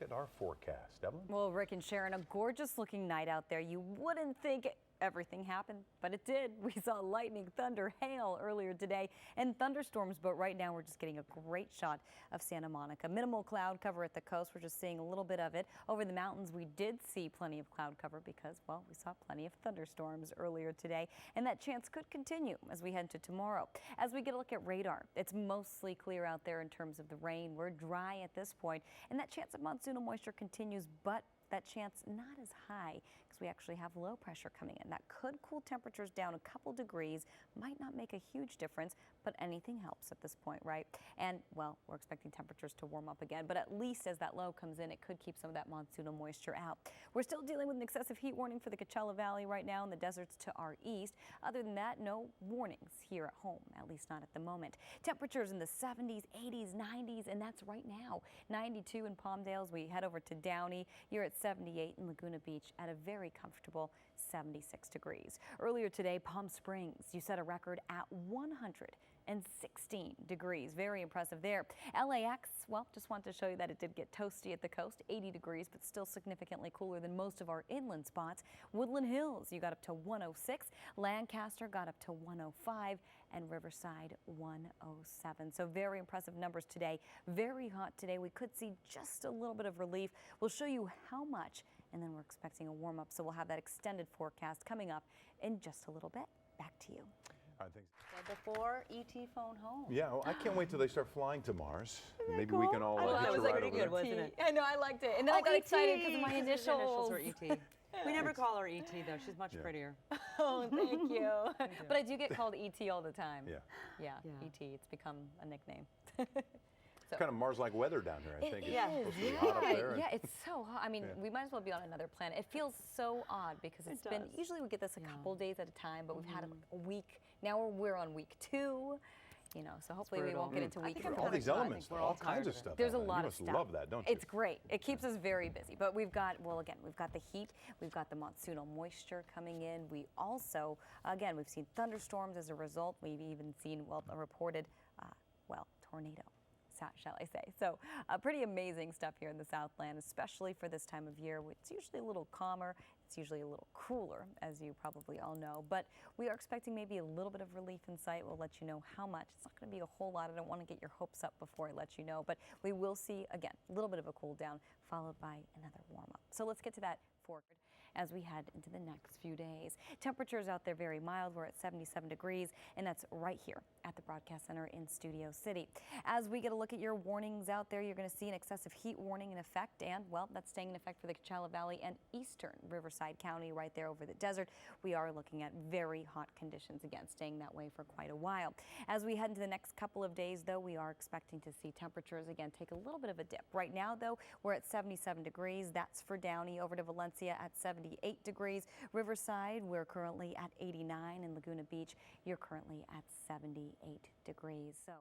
look at our forecast. Evelyn? Well, Rick and Sharon, a gorgeous looking night out there. You wouldn't think everything happened, but it did. We saw lightning, thunder, hail earlier today and thunderstorms, but right now we're just getting a great shot of Santa Monica. Minimal cloud cover at the coast. We're just seeing a little bit of it. Over the mountains, we did see plenty of cloud cover because, well, we saw plenty of thunderstorms earlier today, and that chance could continue as we head into tomorrow. As we get a look at radar, it's mostly clear out there in terms of the rain. We're dry at this point, and that chance of monsoonal moisture continues, but that chance not as high because we actually have low pressure coming in. That could cool temperatures down a couple degrees, might not make a huge difference, but anything helps at this point, right? And well, we're expecting temperatures to warm up again, but at least as that low comes in, it could keep some of that monsoonal moisture out. We're still dealing with an excessive heat warning for the KCAL Valley right now and the deserts to our east. Other than that, no warnings here at home, at least not at the moment. Temperatures in the 70s, 80s, 90s, and that's right now. 92 in Palmdale. We head over to Downey. You're at 78 in Laguna Beach at a very comfortable 76 degrees. Earlier today, Palm Springs, you set a record at 116 degrees. Very impressive there. LAX, well, just wanted to show you that it did get toasty at the coast, 80 degrees, but still significantly cooler than most of our inland spots. Woodland Hills, you got up to 106. Lancaster got up to 105 and Riverside 107. So very impressive numbers today. Very hot today. We could see just a little bit of relief. We'll show you how much, and then we're expecting a warm up. So we'll have that extended forecast coming up in just a little bit. Back to you. Before ET phone home. Yeah, well, I can't wait till they start flying to Mars. Maybe cool? we can all That hitch was a ride pretty over good, there. wasn't it? I know, I liked it. And then I got excited because of my initials. Were ET. We never call her ET though. She's much prettier. Oh, thank you. But I do get called ET all the time. Yeah. ET. It's become a nickname. It's kind of Mars-like weather down here, I think. It's supposed to be hot up there. Yeah, it's so hot. I mean, we might as well be on another planet. It feels so odd because it's been, usually we get this a couple days at a time, but we've had a week. Now we're on week 2. You know, so hopefully we won't get into week 3. All these elements, all kinds of stuff. There's a lot of stuff. You must love that, don't you? It's great. It keeps us very busy. But we've got, well, again, we've got the heat. We've got the monsoonal moisture coming in. We also, again, we've seen thunderstorms as a result. We've even seen, well, a reported, tornado, shall I say. So pretty amazing stuff here in the Southland, especially for this time of year. It's usually a little calmer. It's usually a little cooler, as you probably all know, but we are expecting maybe a little bit of relief in sight. We'll let you know how much. It's not going to be a whole lot. I don't want to get your hopes up before I let you know, but we will see, again, a little bit of a cool down followed by another warm up. So let's get to that forward as we head into the next few days. Temperatures out there very mild. We're at 77 degrees, and that's right here at the Broadcast Center in Studio City. As we get a look at your warnings out there, you're going to see an excessive heat warning in effect, and well, that's staying in effect for the KCAL Valley and eastern Riverside County right there over the desert. We are looking at very hot conditions again, staying that way for quite a while. As we head into the next couple of days, though, we are expecting to see temperatures again take a little bit of a dip. Right now, though, we're at 77 degrees. That's for Downey. Over to Valencia at 78 degrees. Riverside, we're currently at 89. In Laguna Beach, you're currently at 78 degrees. So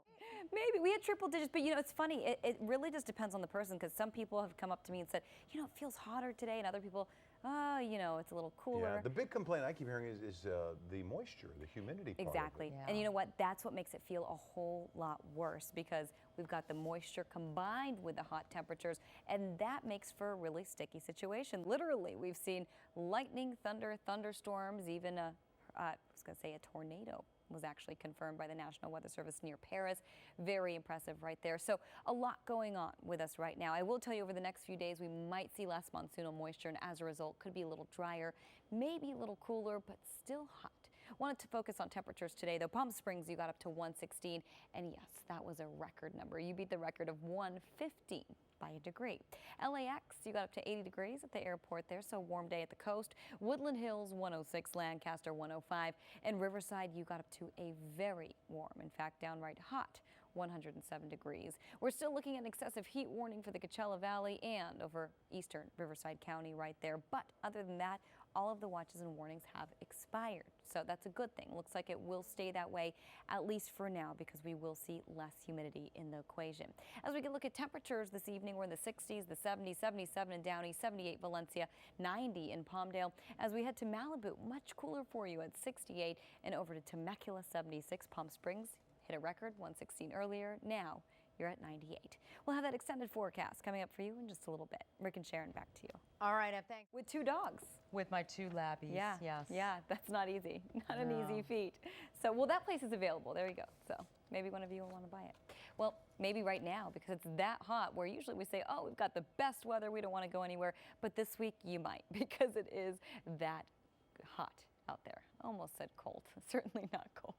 maybe we had triple digits, but you know, it's funny. It really just depends on the person, because some people have come up to me and said, you know, it feels hotter today, and other people, you know, it's a little cooler. Yeah, the big complaint I keep hearing is the moisture, the humidity part. Exactly. And you know what? That's what makes it feel a whole lot worse, because we've got the moisture combined with the hot temperatures, and that makes for a really sticky situation. Literally, we've seen lightning, thunder, thunderstorms, even I was going to say a tornado was actually confirmed by the National Weather Service near Paris. Very impressive right there. So a lot going on with us right now. I will tell you, over the next few days, we might see less monsoonal moisture, and as a result, could be a little drier, maybe a little cooler, but still hot. Wanted to focus on temperatures today, though. Palm Springs, you got up to 116, and yes, that was a record number. You beat the record of 115. By a degree. LAX, you got up to 80 degrees at the airport there, so warm day at the coast. Woodland Hills, 106, Lancaster, 105, and Riverside, you got up to a very warm, in fact, downright hot, 107 degrees. We're still looking at an excessive heat warning for the KCAL Valley and over eastern Riverside County right there, but other than that, all of the watches and warnings have expired. So that's a good thing. Looks like it will stay that way, at least for now, because we will see less humidity in the equation. As we can look at temperatures this evening, we're in the 60s, the 70s, 77 in Downey, 78 Valencia, 90 in Palmdale. As we head to Malibu, much cooler for you at 68, and over to Temecula, 76. Palm Springs hit a record 116 earlier. Now you're at 98. We'll have that extended forecast coming up for you in just a little bit. Rick and Sharon, back to you. All right, Ev, thanks. With 2 dogs. With my 2 labbies, Yeah, yes. yeah, that's not easy. Not an No. easy feat. So, well, that place is available. There you go. So maybe one of you will want to buy it. Well, maybe right now because it's that hot where usually we say, oh, we've got the best weather. We don't want to go anywhere. But this week you might because it is that hot out there. Almost said cold. Certainly not cold.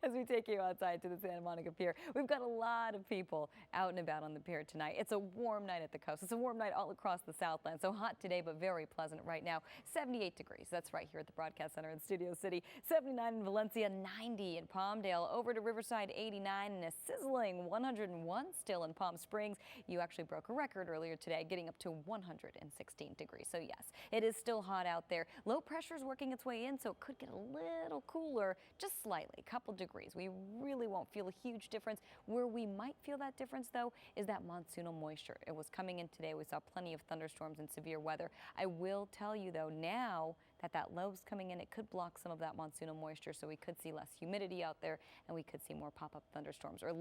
As we take you outside to the Santa Monica Pier, we've got a lot of people out and about on the pier tonight. It's a warm night at the coast. It's a warm night all across the Southland. So hot today, but very pleasant right now. 78 degrees. That's right here at the Broadcast Center in Studio City. 79 in Valencia, 90 in Palmdale. Over to Riverside, 89 and a sizzling 101 still in Palm Springs. You actually broke a record earlier today, getting up to 116 degrees. So yes, it is still hot out there. Low pressure is working its way in, so it could get a little cooler, just slightly, a couple degrees. We really won't feel a huge difference. Where we might feel that difference, though, is that monsoonal moisture. It was coming in today. We saw plenty of thunderstorms and severe weather. I will tell you, though, now that low is coming in, it could block some of that monsoonal moisture, so we could see less humidity out there, and we could see more pop-up thunderstorms, or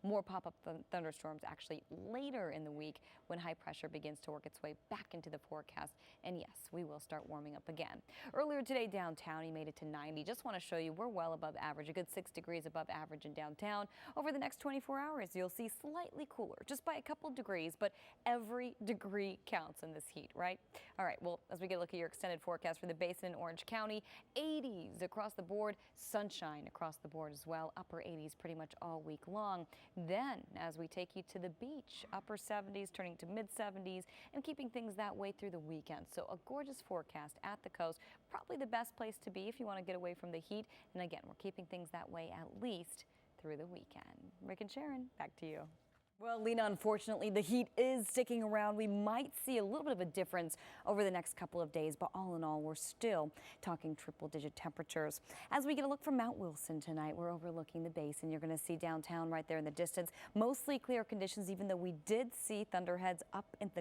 more pop-up thunderstorms actually later in the week when high pressure begins to work its way back into the forecast. And yes, we will start warming up again. Earlier today downtown, he made it to 90. Just want to show you we're well above average, a good 6 degrees above average in downtown. Over the next 24 hours, you'll see slightly cooler, just by a couple degrees, but every degree counts in this heat, right? All right, well, as we get a look at your extended forecast for the Basin in Orange County, 80s across the board, sunshine across the board as well, upper 80s pretty much all week long. Then, as we take you to the beach, upper 70s turning to mid 70s and keeping things that way through the weekend. So a gorgeous forecast at the coast, probably the best place to be if you want to get away from the heat. And again, we're keeping things that way at least through the weekend. Rick and Sharon, back to you. Well, Lena, unfortunately, the heat is sticking around. We might see a little bit of a difference over the next couple of days, but all in all, we're still talking triple-digit temperatures. As we get a look from Mount Wilson tonight, we're overlooking the Basin. You're going to see downtown right there in the distance. Mostly clear conditions, even though we did see thunderheads up in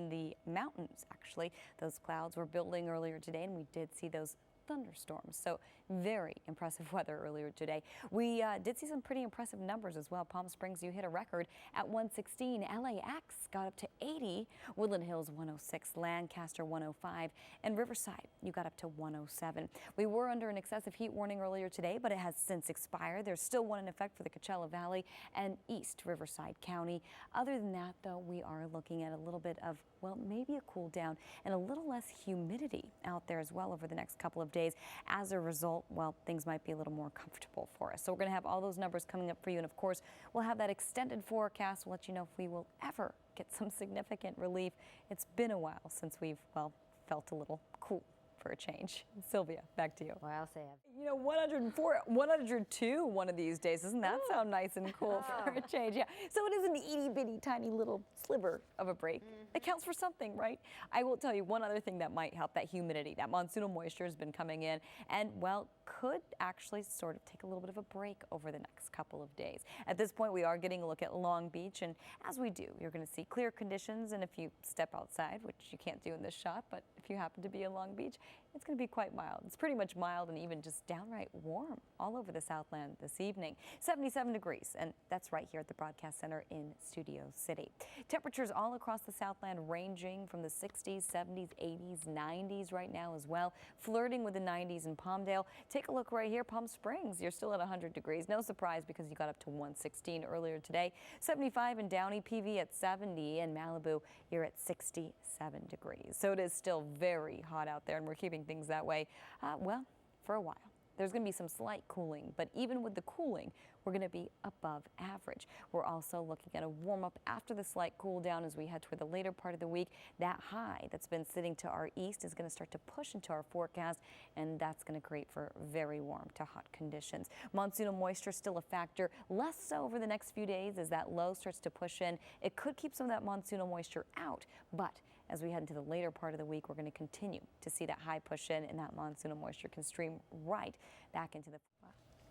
the mountains, actually. Those clouds were building earlier today, and we did see those thunderstorms. So very impressive weather earlier today. We did see some pretty impressive numbers as well. Palm Springs, you hit a record at 116. LAX got up to 80. Woodland Hills 106. Lancaster 105. And Riverside, you got up to 107. We were under an excessive heat warning earlier today, but it has since expired. There's still one in effect for the Coachella Valley and East Riverside County. Other than that, though, we are looking at a little bit of, well, maybe a cool down and a little less humidity out there as well over the next couple of days. As a result, well, things might be a little more comfortable for us. So we're going to have all those numbers coming up for you. And of course, we'll have that extended forecast. We'll let you know if we will ever get some significant relief. It's been a while since we've, well, felt a little cool for a change. Sylvia, back to you. Well, Sam. You know, 104, 102 one of these days. Doesn't that sound nice and cool for a change? Yeah. So it is an itty-bitty, tiny little sliver of a break. It counts for something, right? I will tell you one other thing that might help, that humidity. That monsoonal moisture has been coming in and, well, could actually sort of take a little bit of a break over the next couple of days. At this point, we are getting a look at Long Beach, and as we do, you're going to see clear conditions, and if you step outside, which you can't do in this shot, but if you happen to be in Long Beach, it's going to be quite mild. It's pretty much mild and even just downright warm all over the Southland this evening. 77 degrees, and that's right here at the Broadcast Center in Studio City. Temperatures all across the Southland ranging from the 60s, 70s, 80s, 90s right now as well, flirting with the 90s in Palmdale. Take a look right here, Palm Springs, you're still at 100 degrees. No surprise because you got up to 116 earlier today. 75 in Downey, PV at 70, and Malibu, you're at 67 degrees. So it is still very hot out there, and we're keeping things that way, well, for a while. There's going to be some slight cooling, but even with the cooling, we're going to be above average. We're also looking at a warm up after the slight cool down as we head toward the later part of the week. That high that's been sitting to our east is going to start to push into our forecast, and that's going to create for very warm to hot conditions. Monsoonal moisture still a factor, less so over the next few days as that low starts to push in. It could keep some of that monsoonal moisture out, but as we head into the later part of the week, we're going to continue to see that high push in, and that monsoonal moisture can stream right back into the...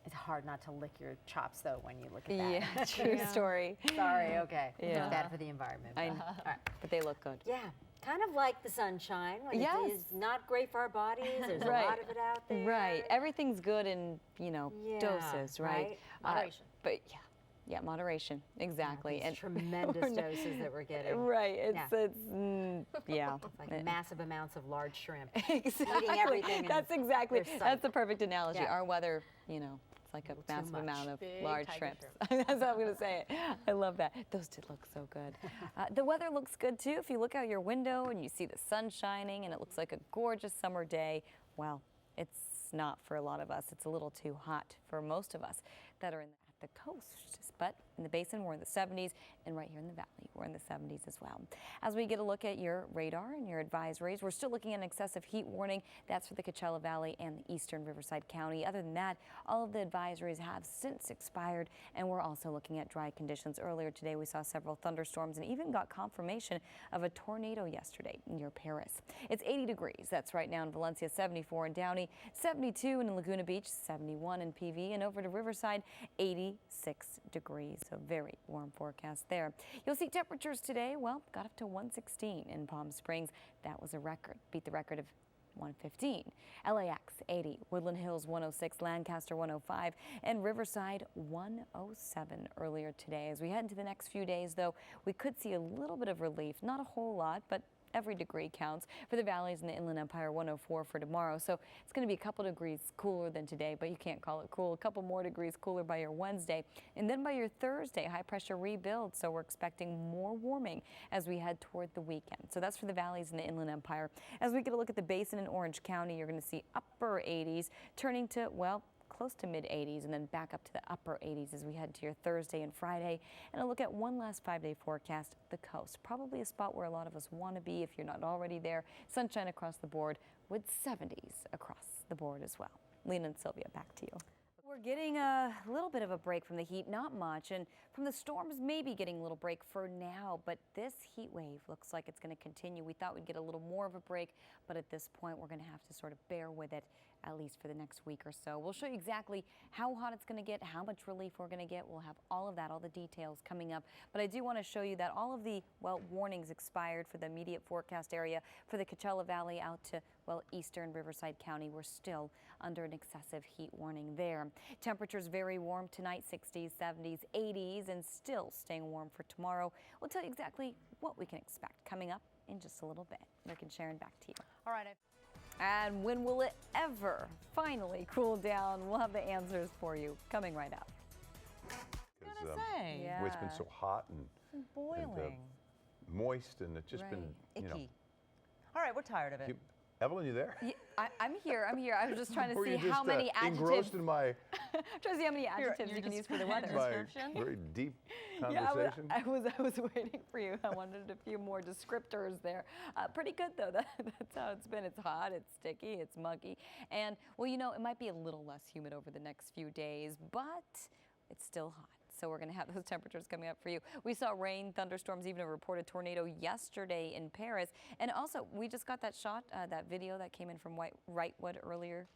It's hard not to lick your chops, though, when you look at that. Yeah, true story. Sorry, okay. Yeah. It's bad for the environment. I But, know, all right. but they look good. Yeah, kind of like the sunshine. When Yes. it is not great for our bodies. There's Right. a lot of it out there. Right. Everything's good in, you know, Yeah, doses, right? right? Moderation. But yeah. Yeah, moderation, exactly. These tremendous doses that we're getting. Right, Yeah. Yeah. It's like massive amounts of large shrimp. Exactly. Eating everything in That's exactly. their sight. That's the perfect analogy. Yeah. Our weather, you know, it's like a massive much. amount of Big large tiger shrimps. That's how I'm going to say it. I love that. Those did look so good. The weather looks good too. If you look out your window and you see the sun shining and it looks like a gorgeous summer day, well, it's not for a lot of us. It's a little too hot for most of us that are at the coast. But in the basin, we're in the 70s, and right here in the valley, we're in the 70s as well. As we get a look at your radar and your advisories, we're still looking at an excessive heat warning. That's for the KCAL Valley and the eastern Riverside County. Other than that, all of the advisories have since expired, and we're also looking at dry conditions. Earlier today, we saw several thunderstorms and even got confirmation of a tornado yesterday near Paris. It's 80 degrees. That's right now in Valencia, 74 in Downey, 72 in Laguna Beach, 71 in PV, and over to Riverside, 86 degrees. So very warm forecast there. You'll see temperatures today, well, got up to 116 in Palm Springs. That was a record, beat the record of 115. LAX 80, Woodland Hills 106, Lancaster 105, and Riverside 107 earlier today. As we head into the next few days, though, we could see a little bit of relief. Not a whole lot, but every degree counts. For the valleys in the Inland Empire, 104 for tomorrow. So it's going to be a couple degrees cooler than today, but you can't call it cool. A couple more degrees cooler by your Wednesday. And then by your Thursday, high pressure rebuilds. So we're expecting more warming as we head toward the weekend. So that's for the valleys in the Inland Empire. As we get a look at the basin in Orange County, you're going to see upper 80s turning to, well, close to mid 80s and then back up to the upper 80s as we head to your Thursday and Friday. And a look at one last 5-day forecast, the coast. Probably a spot where a lot of us want to be if you're not already there. Sunshine across the board with 70s across the board as well. Lena and Sylvia, back to you. We're getting a little bit of a break from the heat, not much, and from the storms, maybe getting a little break for now, but this heat wave looks like it's going to continue. We thought we'd get a little more of a break, but at this point, we're going to have to sort of bear with it, at least for the next week or so. We'll show you exactly how hot it's going to get, how much relief we're going to get. We'll have all of that, all the details coming up, but I do want to show you that all of the, well, warnings expired for the immediate forecast area for the Coachella Valley out to, well, eastern Riverside County. We're still under an excessive heat warning there. Temperatures very warm tonight, 60s, 70s, 80s, and still staying warm for tomorrow. We'll tell you exactly what we can expect coming up in just a little bit. Rick and Sharon, back to you. All right. And when will it ever finally cool down? We'll have the answers for you coming right up. Gonna say. Yeah. It's been so hot and Boiling. moist, and it's just been, Icky. you know. All right, we're tired of it. Evelyn, you there? Yeah, I'm here. I was just trying to Or see you just, how many adjectives. engrossed in my Trying to see how many adjectives your you can use for the weather. description? very deep Yeah, conversation. I was waiting for you. I wanted a few more descriptors there. Pretty good though. That's how it's been. It's hot, it's sticky, it's muggy, and well, you know, it might be a little less humid over the next few days, but it's still hot. So we're going to have those temperatures coming up for you. We saw rain, thunderstorms, even a reported tornado yesterday in Paris. And also, we just got that shot, that video that came in from Wrightwood earlier.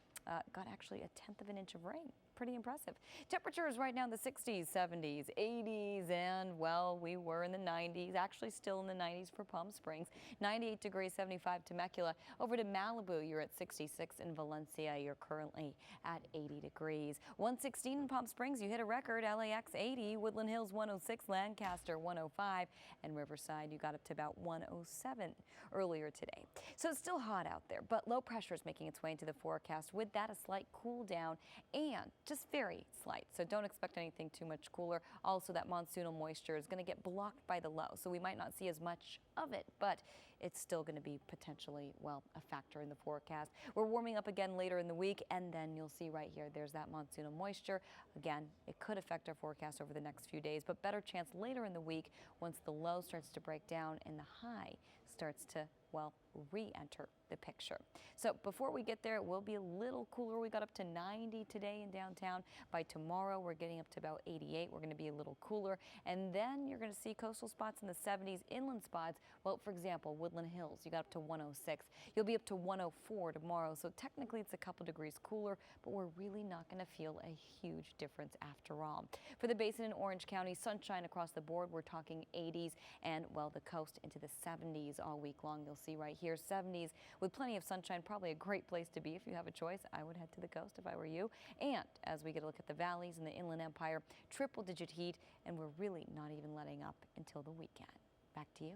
Got actually a 1/10 of an inch of rain. Pretty impressive. Temperatures right now in the 60s, 70s, 80s, and well, we were in the 90s, actually still in the 90s for Palm Springs. 98 degrees, 75 Temecula. Over to Malibu, you're at 66. In Valencia, you're currently at 80 degrees. 116 in Palm Springs, you hit a record. LAX 80, Woodland Hills 106, Lancaster 105, and Riverside, you got up to about 107 earlier today. So it's still hot out there, but low pressure is making its way into the forecast. With that, a slight cool down and just very slight. So don't expect anything too much cooler. Also, that monsoonal moisture is going to get blocked by the low, so we might not see as much of it, but it's still going to be potentially, well, a factor in the forecast. We're warming up again later in the week, and then you'll see right here, there's that monsoonal moisture. Again, it could affect our forecast over the next few days, but better chance later in the week once the low starts to break down and the high starts to, well, re-enter the picture. So before we get there, it will be a little cooler. We got up to 90 today in downtown. By tomorrow, we're getting up to about 88. We're going to be a little cooler. And then you're going to see coastal spots in the 70s, inland spots. Well, for example, Woodland Woodland Hills. You got up to 106. You'll be up to 104 tomorrow. So technically it's a couple degrees cooler, but we're really not going to feel a huge difference after all. For the Basin and Orange County, sunshine across the board. We're talking 80s and, well, the coast into the 70s all week long. You'll see right here 70s with plenty of sunshine. Probably a great place to be if you have a choice. I would head to the coast if I were you. And as we get a look at the valleys and the Inland Empire, triple-digit heat, and we're really not even letting up until the weekend. Back to you.